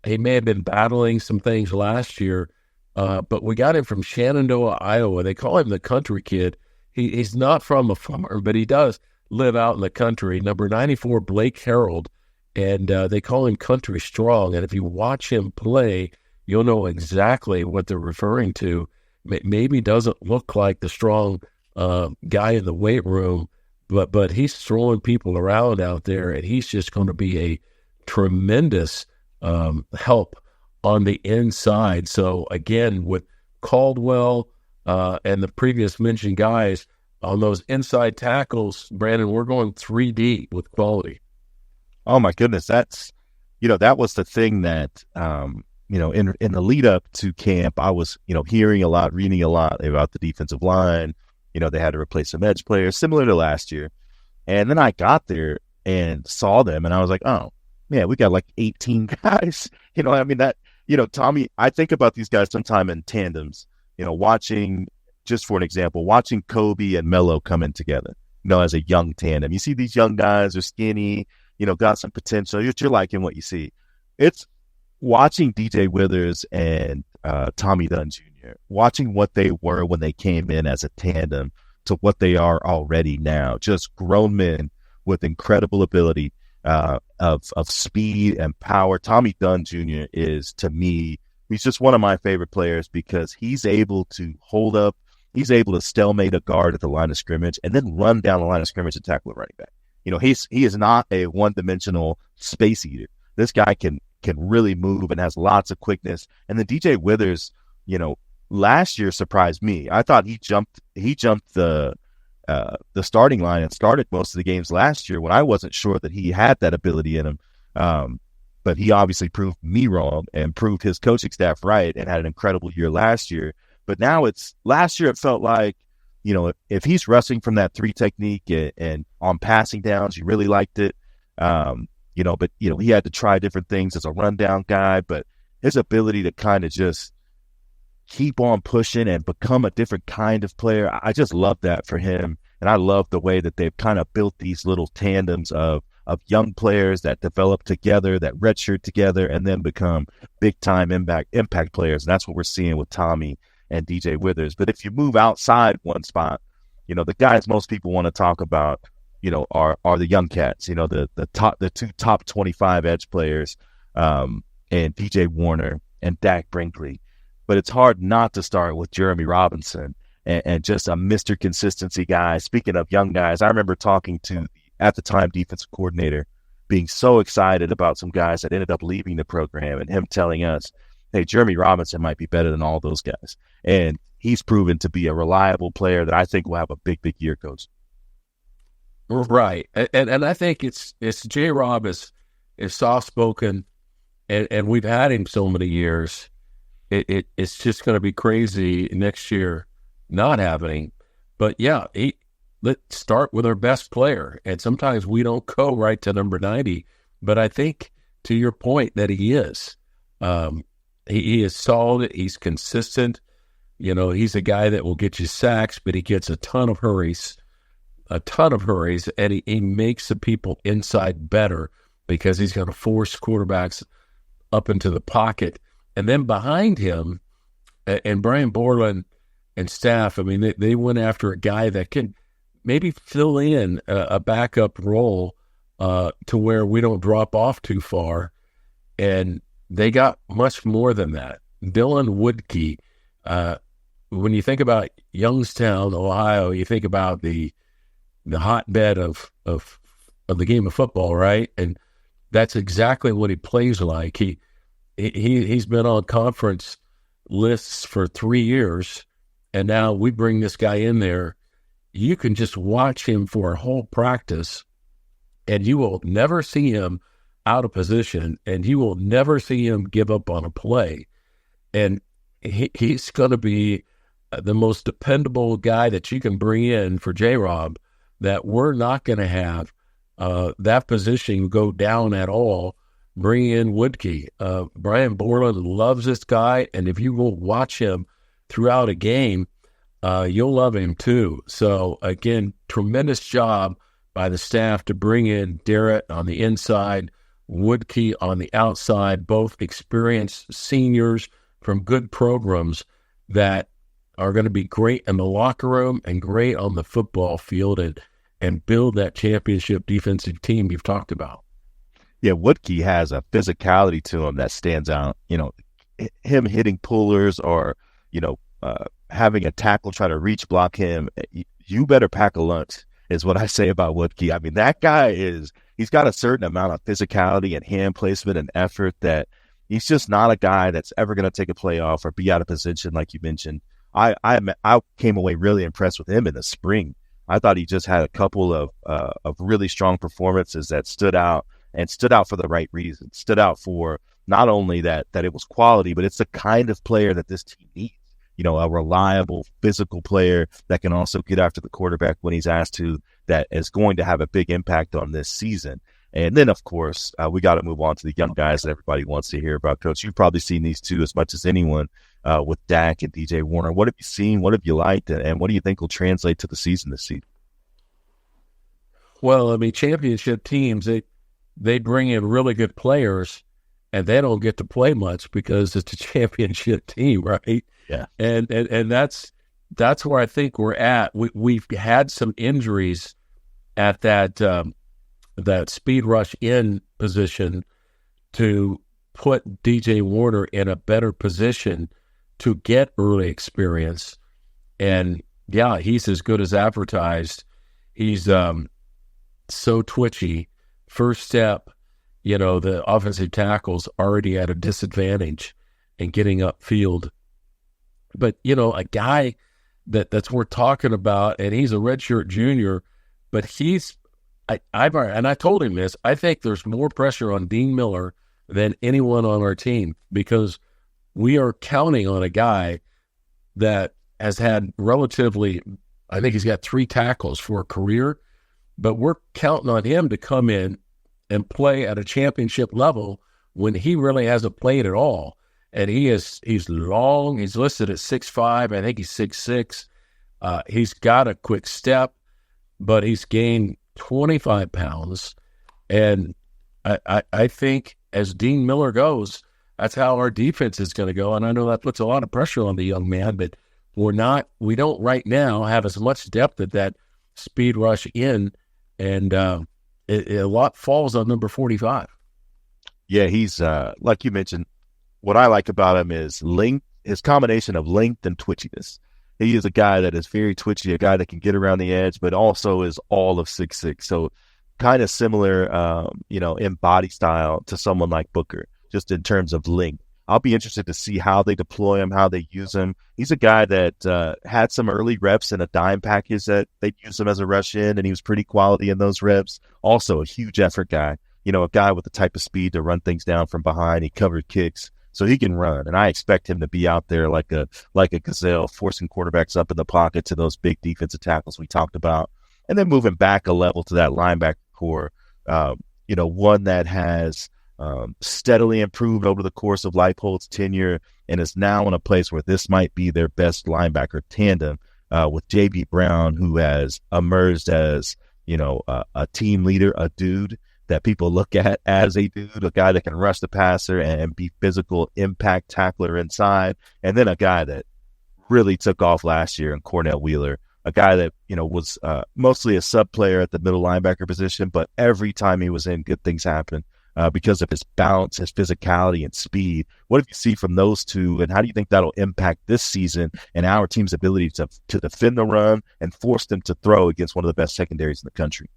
he may have been battling some things last year, but we got him from Shenandoah, Iowa. They call him the country kid. He's not from a farm, but he does live out in the country. Number 94, Blake Harold, and they call him Country Strong. And if you watch him play, you'll know exactly what they're referring to. Maybe doesn't look like the strong guy in the weight room, but he's throwing people around out there, and he's just going to be a tremendous help on the inside. So again, with Caldwell and the previous mentioned guys on those inside tackles, Brandon, we're going 3D with quality. Oh my goodness, that's that was the thing that in the lead up to camp, I was hearing a lot, reading a lot about the defensive line. They had to replace some edge players, similar to last year. And then I got there and saw them, and I was like, oh yeah, we got like 18 guys. Tommy, I think about these guys sometime in tandems, watching just for an example, watching Kobe and Melo come in together, as a young tandem. You see these young guys are skinny, got some potential. You're liking what you see. It's watching DJ Withers and Tommy Dunn Jr., watching what they were when they came in as a tandem to what they are already now. Just grown men with incredible ability of speed and power. Tommy Dunn Jr. is, to me, he's just one of my favorite players because he's able to hold up. He's able to stalemate a guard at the line of scrimmage and then run down the line of scrimmage and tackle a running back. He is not a one-dimensional space eater. This guy can really move and has lots of quickness. And then DJ Withers, last year surprised me. I thought he jumped the starting line and started most of the games last year when I wasn't sure that he had that ability in him. But he obviously proved me wrong and proved his coaching staff right and had an incredible year last year. But now last year it felt like, if he's rushing from that 3 technique and on passing downs, you really liked it. But he had to try different things as a rundown guy, but his ability to kind of just keep on pushing and become a different kind of player, I just love that for him. And I love the way that they've kind of built these little tandems of young players that develop together, that redshirt together, and then become big-time impact players. And that's what we're seeing with Tommy and DJ Withers. But if you move outside one spot, the guys most people want to talk about, are the young cats, the 2 top 25 edge players, and DJ Warner and Dak Brinkley. But it's hard not to start with Jeremy Robinson and just a Mr. Consistency guy. Speaking of young guys, I remember talking to, at the time, defensive coordinator, being so excited about some guys that ended up leaving the program and him telling us, hey, Jeremy Robinson might be better than all those guys. And he's proven to be a reliable player that I think will have a big, big year, Coach. Right. And I think it's J-Rob is soft-spoken, and we've had him so many years. It's just going to be crazy next year not having him. But, yeah, let's start with our best player. And sometimes we don't go right to number 90. But I think, to your point, that he is. He is solid. He's consistent. He's a guy that will get you sacks, but he gets a ton of hurries, and he makes the people inside better because he's going to force quarterbacks up into the pocket. And then behind him, and Brian Borland and staff, they went after a guy that can maybe fill in a backup role to where we don't drop off too far. And they got much more than that. Dylan Woodkey, when you think about Youngstown, Ohio, you think about the hotbed of the game of football, right? And that's exactly what he plays like. He's been on conference lists for 3 years, and now we bring this guy in there. You can just watch him for a whole practice, and you will never see him out of position, and you will never see him give up on a play. And he's going to be the most dependable guy that you can bring in for J-Rob, that we're not going to have that position go down at all. Bring in Woodkey. Brian Borland loves this guy, and if you will watch him throughout a game, you'll love him too. So, again, tremendous job by the staff to bring in Darrett on the inside, Woodkey on the outside, both experienced seniors from good programs that are going to be great in the locker room and great on the football field and build that championship defensive team you've talked about. Yeah, Woodkey has a physicality to him that stands out. Him hitting pullers or, having a tackle try to reach block him, you better pack a lunch is what I say about Woodkey. That guy he's got a certain amount of physicality and hand placement and effort that he's just not a guy that's ever going to take a play off or be out of position like you mentioned. I came away really impressed with him in the spring. I thought he just had a couple of really strong performances that stood out for the right reasons. Stood out for not only that it was quality, but it's the kind of player that this team needs. A reliable physical player that can also get after the quarterback when he's asked to, that is going to have a big impact on this season. And then, of course, we got to move on to the young guys that everybody wants to hear about. Coach, you've probably seen these two as much as anyone. with Dak and DJ Warner. What have you seen? What have you liked? And what do you think will translate to the season this season? Well, I mean, championship teams, they bring in really good players, and they don't get to play much because it's a championship team, right? Yeah. And that's where I think we're at. We've had some injuries at that speed rush in position to put DJ Warner in a better position to get early experience. And yeah, he's as good as advertised. He's so twitchy. First step, the offensive tackle's already at a disadvantage in getting upfield. But, a guy that's worth talking about, and he's a redshirt junior, but I told him this, I think there's more pressure on Dean Miller than anyone on our team, because we are counting on a guy that has had relatively, I think he's got 3 tackles for a career, but we're counting on him to come in and play at a championship level when he really hasn't played at all. And he's long, he's listed at 6'5", I think he's 6'6". He's got a quick step, but he's gained 25 pounds. And I think as Dean Miller goes, that's how our defense is going to go. And I know that puts a lot of pressure on the young man, but we don't right now have as much depth at that speed rush in, and a lot falls on number 45. Yeah, he's, like you mentioned, what I like about him is length, his combination of length and twitchiness. He is a guy that is very twitchy, a guy that can get around the edge, but also is all of 6'6". So kind of similar, in body style to someone like Booker, just in terms of length. I'll be interested to see how they deploy him, how they use him. He's a guy that had some early reps in a dime package that they used him as a rush in, and he was pretty quality in those reps. Also a huge effort guy, a guy with the type of speed to run things down from behind. He covered kicks, so he can run. And I expect him to be out there like a gazelle, forcing quarterbacks up in the pocket to those big defensive tackles we talked about. And then moving back a level to that linebacker core, one that has steadily improved over the course of Leipold's tenure and is now in a place where this might be their best linebacker tandem with J.B. Brown, who has emerged as, a team leader, a dude that people look at as a dude, a guy that can rush the passer and be physical impact tackler inside. And then a guy that really took off last year in Cornell Wheeler, a guy that, was mostly a sub player at the middle linebacker position, but every time he was in, good things happened. Because of his balance, his physicality, and speed. What do you see from those two, and how do you think that'll impact this season and our team's ability to defend the run and force them to throw against one of the best secondaries in the country?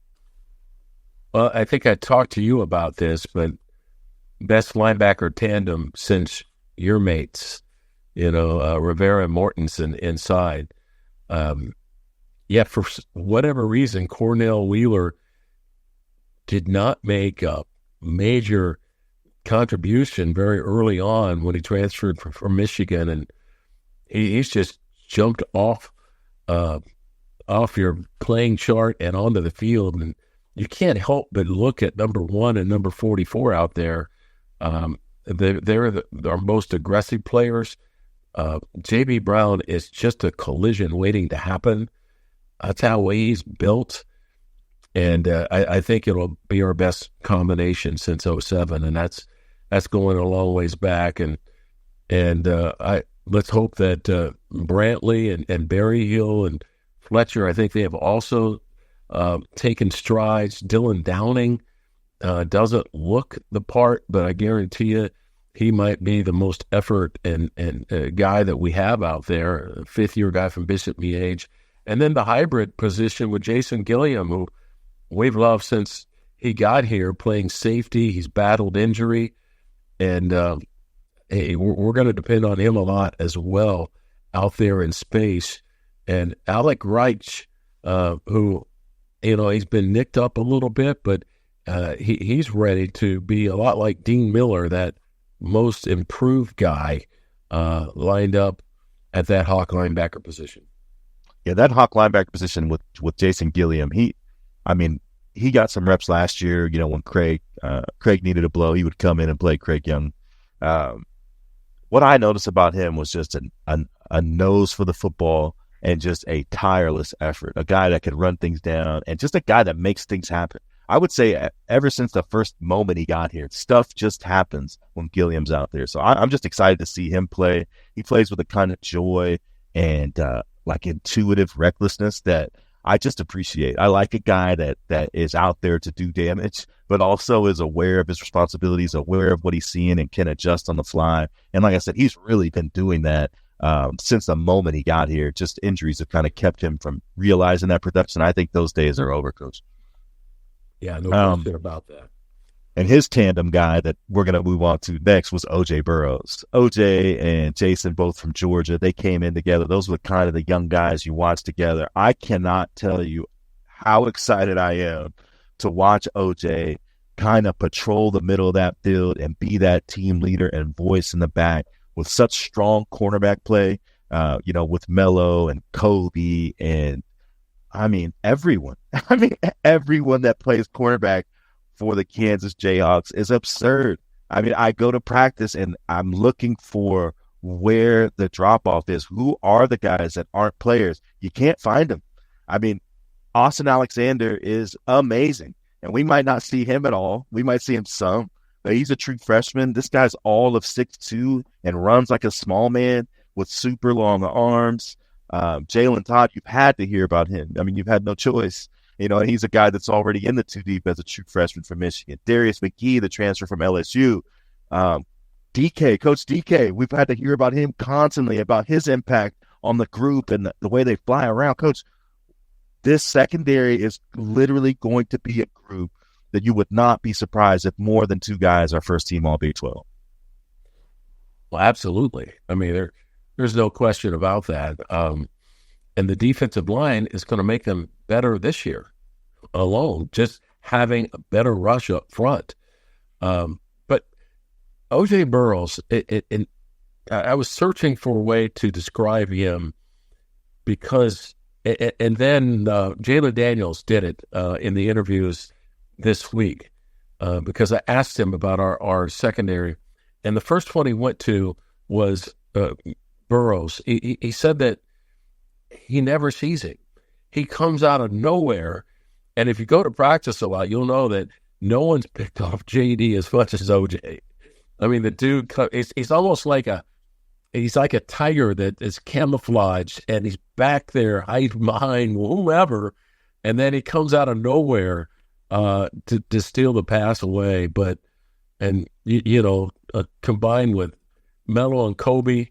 Well, I think I talked to you about this, but best linebacker tandem since your mates, Rivera and Mortensen inside. For whatever reason, Cornell Wheeler did not make up major contribution very early on when he transferred from Michigan, and he's just jumped off your playing chart and onto the field, and you can't help but look at number 1 and number 44 out there. They're our most aggressive players. J.B. Brown is just a collision waiting to happen. That's how he's built. And I think it'll be our best combination since 2007, and that's going a long ways back. And let's hope that Brantley and Berryhill and Fletcher, I think they have also taken strides. Dylan Downing doesn't look the part, but I guarantee you he might be the most effort and guy that we have out there, a fifth-year guy from Bishop Miege. And then the hybrid position with Jason Gilliam, who we've loved since he got here, playing safety. He's battled injury, and we're going to depend on him a lot as well out there in space. And Alec Reich, who, he's been nicked up a little bit, but he's ready to be a lot like Dean Miller, that most improved guy lined up at that Hawk linebacker position. Yeah, that Hawk linebacker position with Jason Gilliam, he got some reps last year. When Craig needed a blow, he would come in and play Craig Young. what I noticed about him was just a nose for the football and just a tireless effort, a guy that could run things down and just a guy that makes things happen. I would say ever since the first moment he got here, stuff just happens when Gilliam's out there. So I'm just excited to see him play. He plays with a kind of joy and like intuitive recklessness that I just appreciate. I like a guy that is out there to do damage, but also is aware of his responsibilities, aware of what he's seeing, and can adjust on the fly. And like I said, he's really been doing that since the moment he got here. Just injuries have kind of kept him from realizing that production. I think those days are over, Coach. Yeah, no question about that. And his tandem guy that we're going to move on to next was O.J. Burroughs. O.J. and Jason, both from Georgia, they came in together. Those were kind of the young guys you watch together. I cannot tell you how excited I am to watch O.J. kind of patrol the middle of that field and be that team leader and voice in the back with such strong cornerback play, with Melo and Kobe and everyone. Everyone that plays cornerback for the Kansas Jayhawks is absurd. I go to practice and I'm looking for where the drop-off is. Who are the guys that aren't players? You can't find them. Austin Alexander is amazing, and we might not see him at all. We might see him some, but he's a true freshman. This guy's all of 6'2" and runs like a small man with super long arms. Jalon Todd, you've had to hear about him. You've had no choice. And he's a guy that's already in the 2 deep as a true freshman from Michigan. Darius McGee, the transfer from LSU. Coach DK, we've had to hear about him constantly, about his impact on the group and the way they fly around. Coach, this secondary is literally going to be a group that you would not be surprised if more than 2 guys are first team all Big 12. Well, absolutely. There's no question about that. And the defensive line is going to make them better this year alone, just having a better rush up front. But O.J. Burroughs, I was searching for a way to describe him because, and then Jalon Daniels did it in the interviews this week because I asked him about our secondary. And the first one he went to was Burroughs. He said that he never sees it. He comes out of nowhere, and if you go to practice a lot, you'll know that no one's picked off JD as much as OJ. The dude, he's almost like he's like a tiger that is camouflaged, and he's back there hiding behind whomever, and then he comes out of nowhere to steal the pass away. Combined with Melo and Kobe,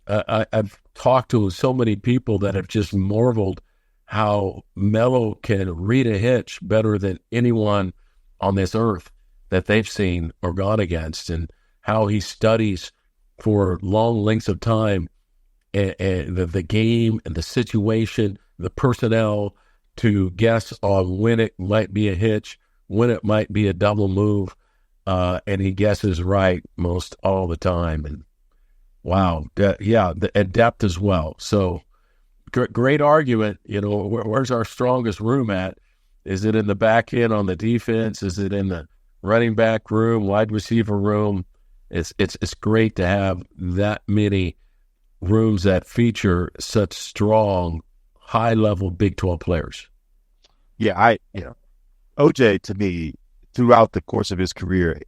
I've talked to so many people that have just marveled how Melo can read a hitch better than anyone on this earth that they've seen or gone against, and how he studies for long lengths of time and the game and the situation, the personnel, to guess on when it might be a hitch, when it might be a double move, and he guesses right most all the time. And wow, and depth as well. So great argument. Where's our strongest room at? Is it in the back end on the defense? Is it in the running back room, wide receiver room? It's great to have that many rooms that feature such strong, high-level Big 12 players. Yeah, OJ, to me, throughout the course of his career,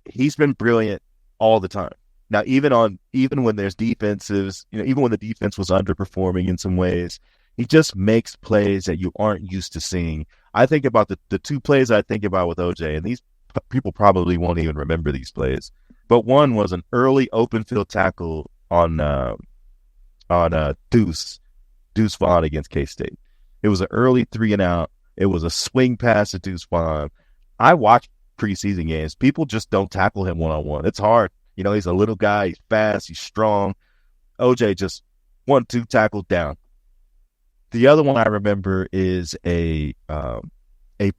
he's been brilliant all the time. Now, even when there's defenses, even when the defense was underperforming in some ways, he just makes plays that you aren't used to seeing. I think about the 2 plays I think about with OJ, and these people probably won't even remember these plays, but one was an early open field tackle on Deuce Vaughn against K-State. It was an early 3-and-out. It was a swing pass to Deuce Vaughn. I watch preseason games. People just don't tackle him one-on-one. It's hard. He's a little guy. He's fast. He's strong. OJ just 1-2 tackled down. The other one I remember is a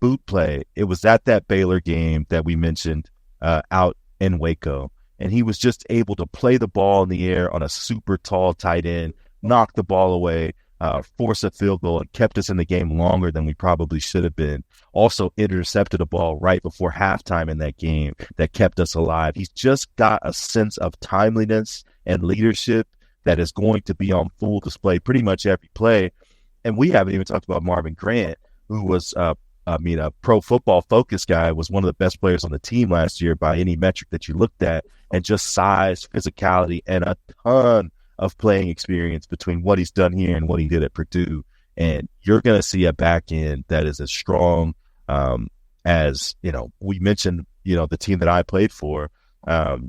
boot play. It was at that Baylor game that we mentioned out in Waco, and he was just able to play the ball in the air on a super tall tight end, knock the ball away. forced a field goal and kept us in the game longer than we probably should have been. Also intercepted a ball right before halftime in that game that kept us alive. He's just got a sense of timeliness and leadership that is going to be on full display pretty much every play. And we haven't even talked about Marvin Grant, who was, a Pro Football Focus guy, was one of the best players on the team last year by any metric that you looked at, and just size, physicality, and a ton of playing experience between what he's done here and what he did at Purdue. And you're going to see a back end that is as strong as, we mentioned, the team that I played for, that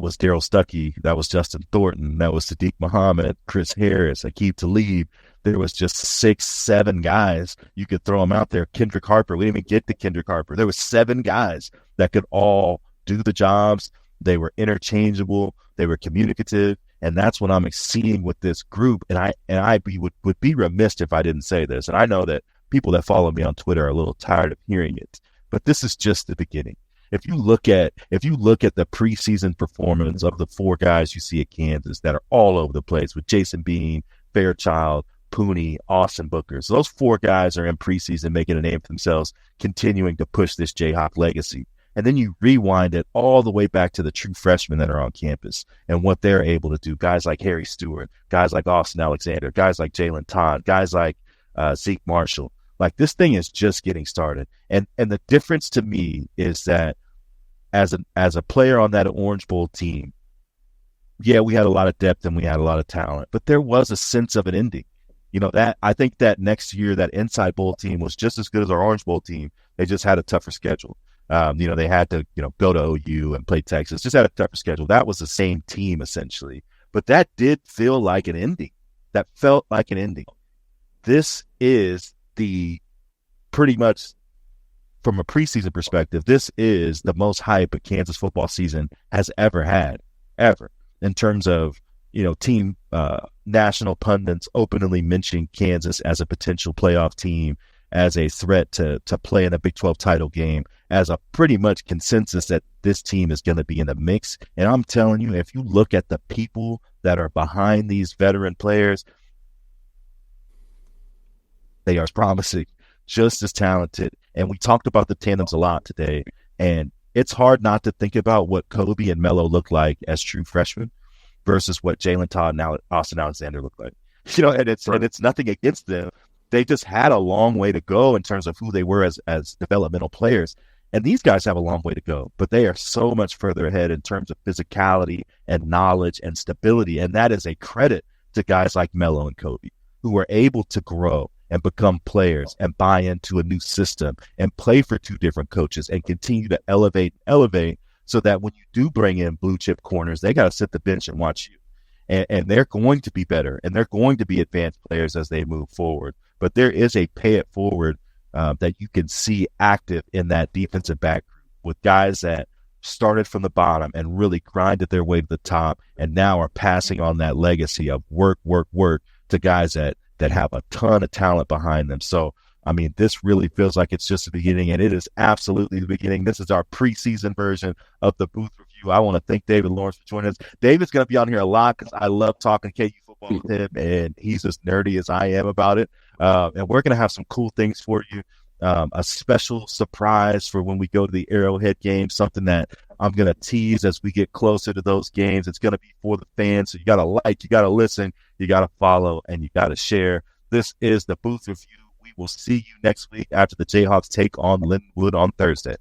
was Daryl Stuckey, that was Justin Thornton, that was Sadiq Muhammad, Chris Harris, Aqib Talib. There was just 6-7 guys. You could throw them out there. Kendrick Harper. We didn't even get to Kendrick Harper. There was 7 guys that could all do the jobs. They were interchangeable. They were communicative. And that's what I'm seeing with this group. And I would be remiss if I didn't say this. And I know that people that follow me on Twitter are a little tired of hearing it, but this is just the beginning. If you look at the preseason performance of the 4 guys you see at Kansas that are all over the place, with Jason Bean, Fairchild, Pooney, Austin Booker. So those 4 guys are in preseason making a name for themselves, continuing to push this Jayhawk legacy. And then you rewind it all the way back to the true freshmen that are on campus and what they're able to do. Guys like Harry Stewart, guys like Austin Alexander, guys like Jalen Todd, guys like Zeke Marshall. Like, this thing is just getting started. And the difference to me is that as a player on that Orange Bowl team, yeah, we had a lot of depth and we had a lot of talent, but there was a sense of an ending. That I think that next year that Inside Bowl team was just as good as our Orange Bowl team. They just had a tougher schedule. They had to, go to OU and play Texas, just had a tougher schedule. That was the same team essentially, but that did feel like an ending. That felt like an ending. This is pretty much from a preseason perspective, this is the most hype a Kansas football season has ever had, ever, in terms of, team national pundits openly mentioning Kansas as a potential playoff team, as a threat to play in a Big 12 title game, as a pretty much consensus that this team is going to be in the mix. And I'm telling you, if you look at the people that are behind these veteran players, they are promising, just as talented. And we talked about the tandems a lot today. And it's hard not to think about what Kobe and Melo look like as true freshmen versus what Jalen Todd and Austin Alexander look like. And it's nothing against them. They just had a long way to go in terms of who they were as developmental players. And these guys have a long way to go, but they are so much further ahead in terms of physicality and knowledge and stability. And that is a credit to guys like Melo and Kobe, who are able to grow and become players and buy into a new system and play for 2 different coaches and continue to elevate, so that when you do bring in blue chip corners, they got to sit the bench and watch you. And they're going to be better, and they're going to be advanced players as they move forward. But there is a pay it forward that you can see active in that defensive back group, with guys that started from the bottom and really grinded their way to the top, and now are passing on that legacy of work to guys that have a ton of talent behind them. So, this really feels like it's just the beginning, and it is absolutely the beginning. This is our preseason version of the Booth Review. I want to thank David Lawrence for joining us. David's going to be on here a lot because I love talking KU football with him, and he's as nerdy as I am about it. And we're going to have some cool things for you. A special surprise for when we go to the Arrowhead game, something that I'm going to tease as we get closer to those games. It's going to be for the fans. So you got to like, you got to listen, you got to follow, and you got to share. This is the Booth Review. We will see you next week after the Jayhawks take on Linwood on Thursday.